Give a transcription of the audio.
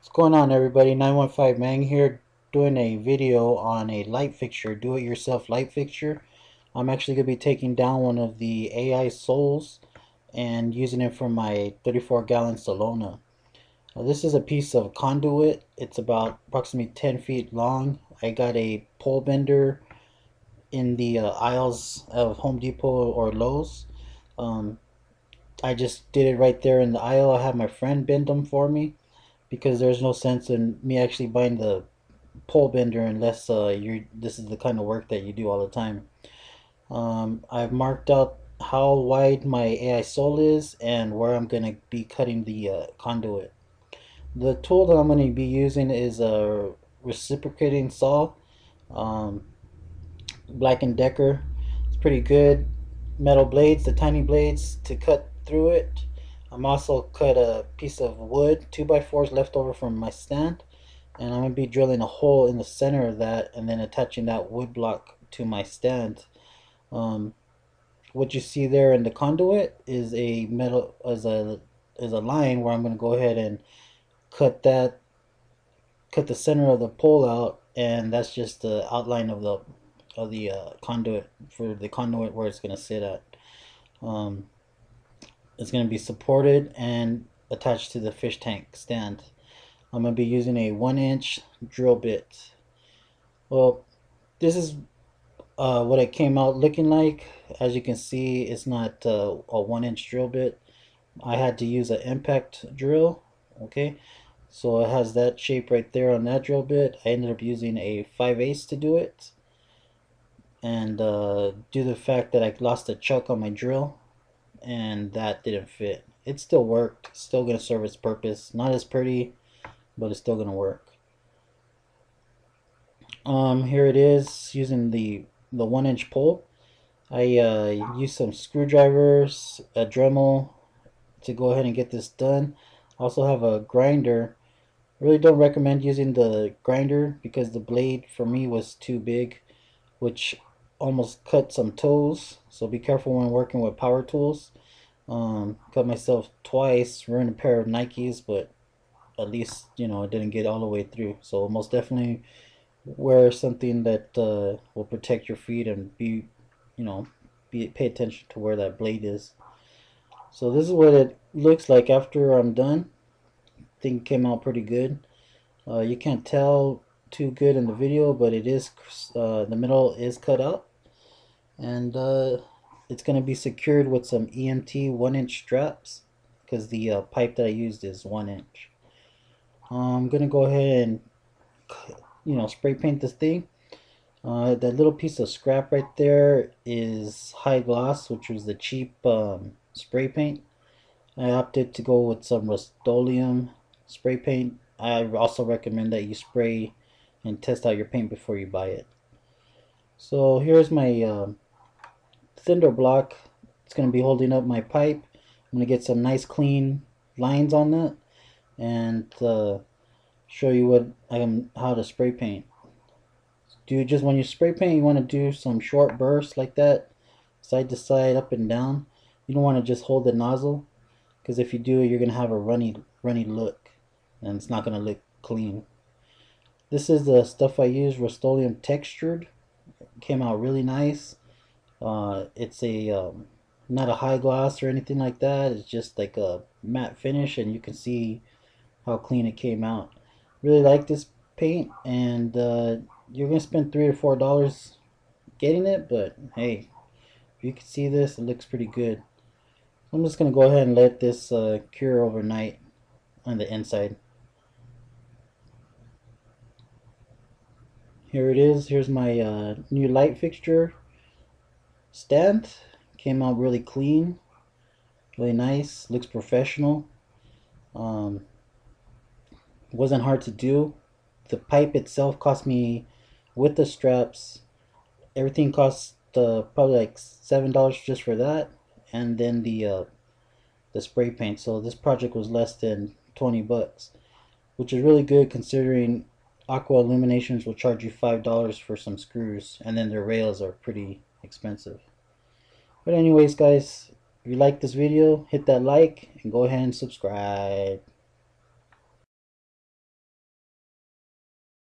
What's going on, everybody? 915 Mang here, doing a video on a light fixture, do-it-yourself light fixture. I'm actually going to be taking down one of the AI Souls and using it for my 34-gallon Solona. This is a piece of conduit. It's about approximately 10 feet long. I got a pole bender in the aisles of Home Depot or Lowe's. Um, I just did it right there in the aisle. I had my friend bend them for me because there's no sense in me actually buying the pole bender unless you this is the kind of work that you do all the time. I've marked out how wide my AI soul is and where I'm going to be cutting the conduit. The tool that I'm going to be using is a reciprocating saw, um, Black& Decker. It's pretty good. Metal blades, the tiny blades to cut through it. I'm also cut a piece of wood, 2x4s left over from my stand, and I'm going to be drilling a hole in the center of that and then attaching that wood block to my stand. Um, what you see there in the conduit is a metal is a line where I'm going to go ahead and cut that cut the center of the pole out, and that's just the outline of the conduit for the conduit where it's going to sit at. Um, it's going to be supported and attached to the fish tank stand. I'm going to be using a 1-inch drill bit. Well, this is what it came out looking like. As you can see, it's not a 1-inch drill bit. I had to use an impact drill. Okay, so it has that shape right there on that drill bit. I ended up using a 5/8 to do it, and due to the fact that I lost a chuck on my drill and that didn't fit, it still worked. Still gonna serve its purpose. Not as pretty, but it's still gonna work. Here it is using the 1-inch pole. I used some screwdrivers, a Dremel to go ahead and get this done. I also have a grinder. Really don't recommend using the grinder because the blade for me was too big, which almost cut some toes. So be careful when working with power tools. Cut myself twice, ruined a pair of Nikes, but at least it didn't get all the way through. So most definitely wear something that will protect your feet and you know, pay attention to where that blade is. So this is what it looks like after I'm done. I think it came out pretty good. You can't tell too good in the video, but it is the middle is cut out, and it's going to be secured with some EMT 1-inch straps because the pipe that I used is 1 inch. I'm going to go ahead and spray paint this thing. That little piece of scrap right there is high gloss, which was the cheap spray paint. I opted to go with some Rust-Oleum spray paint. I also recommend that you spray and test out your paint before you buy it. So here's my cinder block. It's going to be holding up my pipe. I'm going to get some nice clean lines on that and show you how to spray paint. Just when you spray paint, you want to do some short bursts like that, side to side, up and down. You don't want to just hold the nozzle, because if you do, you're gonna have a runny look, and it's not gonna look clean. This is the stuff I use, Rust-Oleum textured. It came out really nice. It's a not a high gloss or anything like that. It's just like a matte finish, and you can see how clean it came out. Really like this paint, and you're gonna spend $3 or $4 getting it, but hey, if you can see this, it looks pretty good. I'm just gonna go ahead and let this cure overnight on the inside. Here it is. Here's my new light fixture stand. Came out really clean, really nice. Looks professional. Um, wasn't hard to do. The pipe itself cost me, with the straps, everything cost probably like $7 just for that, and then the spray paint. So this project was less than 20 bucks, which is really good considering Aqua Illuminations will charge you $5 for some screws, and then their rails are pretty expensive. But anyways, guys, if you like this video, hit that like and go ahead and subscribe.